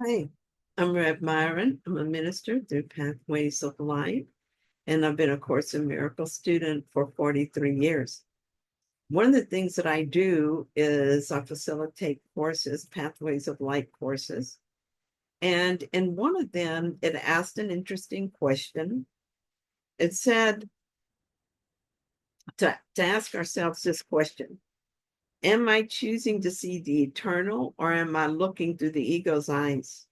Hi, I'm Rev Myron. I'm a minister through Pathways of Life, and I've been a Course in Miracles student for 43 years. One of the things that I do is I facilitate courses, Pathways of Light courses. And in one of them, it asked an interesting question. It said to ask ourselves this question: am I choosing to see the eternal, or am I looking through the ego's eyes?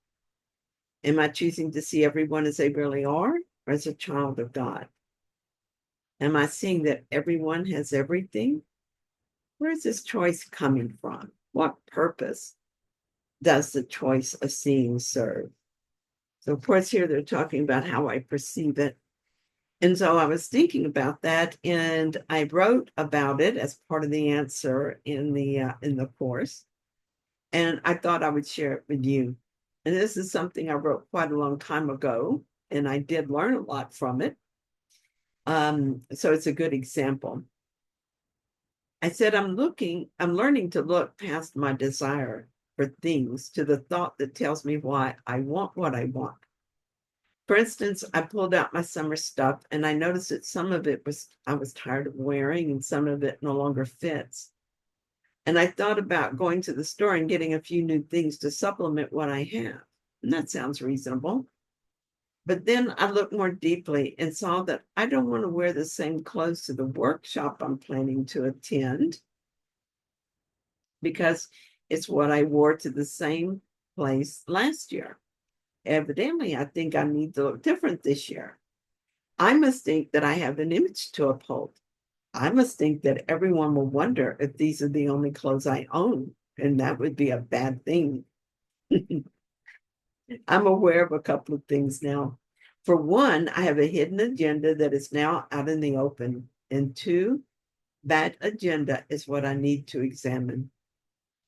Am I choosing to see everyone as they really are, or as a child of God? Am I seeing that everyone has everything? Where is this choice coming from? What purpose does the choice of seeing serve? So, of course, here they're talking about how I perceive it. And so I was thinking about that, and I wrote about it as part of the answer in the course. And I thought I would share it with you. And this is something I wrote quite a long time ago, and I did learn a lot from it. So it's a good example. I said, I'm learning to look past my desire for things to the thought that tells me why I want what I want. For instance, I pulled out my summer stuff and I noticed that some of it I was tired of wearing and some of it no longer fits. And I thought about going to the store and getting a few new things to supplement what I have. And that sounds reasonable. But then I looked more deeply and saw that I don't want to wear the same clothes to the workshop I'm planning to attend, because it's what I wore to the same place last year. Evidently, I think I need to look different this year. I must think that I have an image to uphold. I must think that everyone will wonder if these are the only clothes I own, and that would be a bad thing. I'm aware of a couple of things now. For one, I have a hidden agenda that is now out in the open. And two, that agenda is what I need to examine.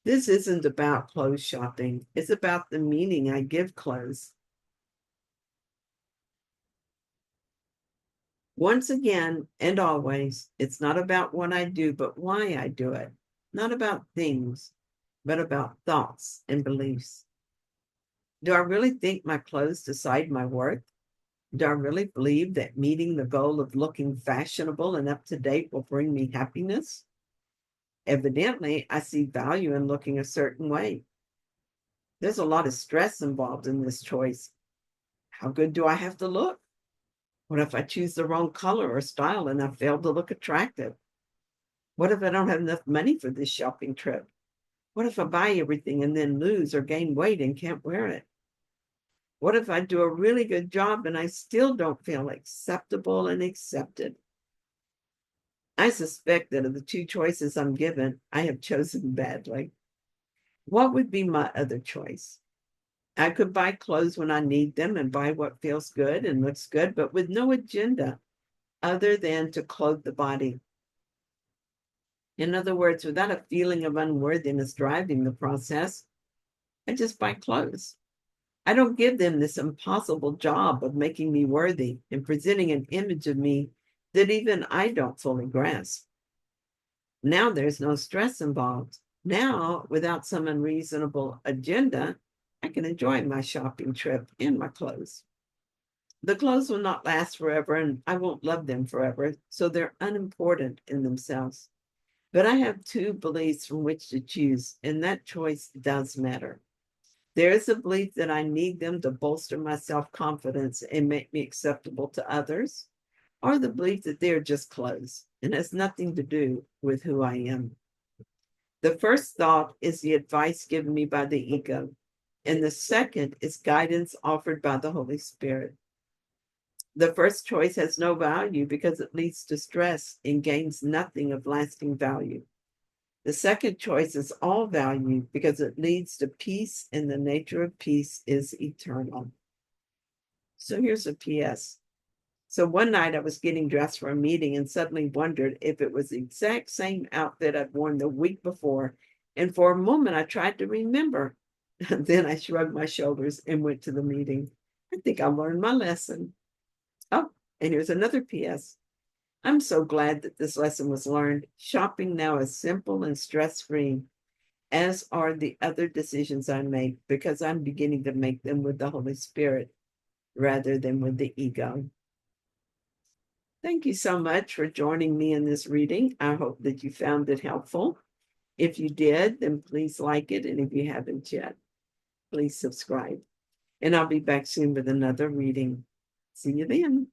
This isn't about clothes shopping. It's about the meaning I give clothes. Once again, and always, it's not about what I do, but why I do it. Not about things, but about thoughts and beliefs. Do I really think my clothes decide my worth? Do I really believe that meeting the goal of looking fashionable and up to date will bring me happiness? Evidently, I see value in looking a certain way. There's a lot of stress involved in this choice. How good do I have to look? What if I choose the wrong color or style and I fail to look attractive? What if I don't have enough money for this shopping trip? What if I buy everything and then lose or gain weight and can't wear it? What if I do a really good job and I still don't feel acceptable and accepted? I suspect that of the two choices I'm given, I have chosen badly. What would be my other choice? I could buy clothes when I need them and buy what feels good and looks good, but with no agenda other than to clothe the body. In other words, without a feeling of unworthiness driving the process, I just buy clothes. I don't give them this impossible job of making me worthy and presenting an image of me that even I don't fully grasp. Now there's no stress involved. Now, without some unreasonable agenda, I can enjoy my shopping trip and my clothes. The clothes will not last forever, and I won't love them forever, so they're unimportant in themselves. But I have two beliefs from which to choose, and that choice does matter. There is a belief that I need them to bolster my self confidence and make me acceptable to others, or the belief that they're just clothes and has nothing to do with who I am. The first thought is the advice given me by the ego, and the second is guidance offered by the Holy Spirit. The first choice has no value because it leads to stress and gains nothing of lasting value. The second choice is all value because it leads to peace, and the nature of peace is eternal. So here's a PS. So one night I was getting dressed for a meeting and suddenly wondered if it was the exact same outfit I'd worn the week before. And for a moment I tried to remember. Then I shrugged my shoulders and went to the meeting. I think I learned my lesson. Oh, and here's another PS. I'm so glad that this lesson was learned. Shopping now is simple and stress-free. as are the other decisions I make, because I'm beginning to make them with the Holy Spirit rather than with the ego. Thank you so much for joining me in this reading. I hope that you found it helpful. If you did, then please like it. And if you haven't yet, please subscribe. And I'll be back soon with another reading. See you then.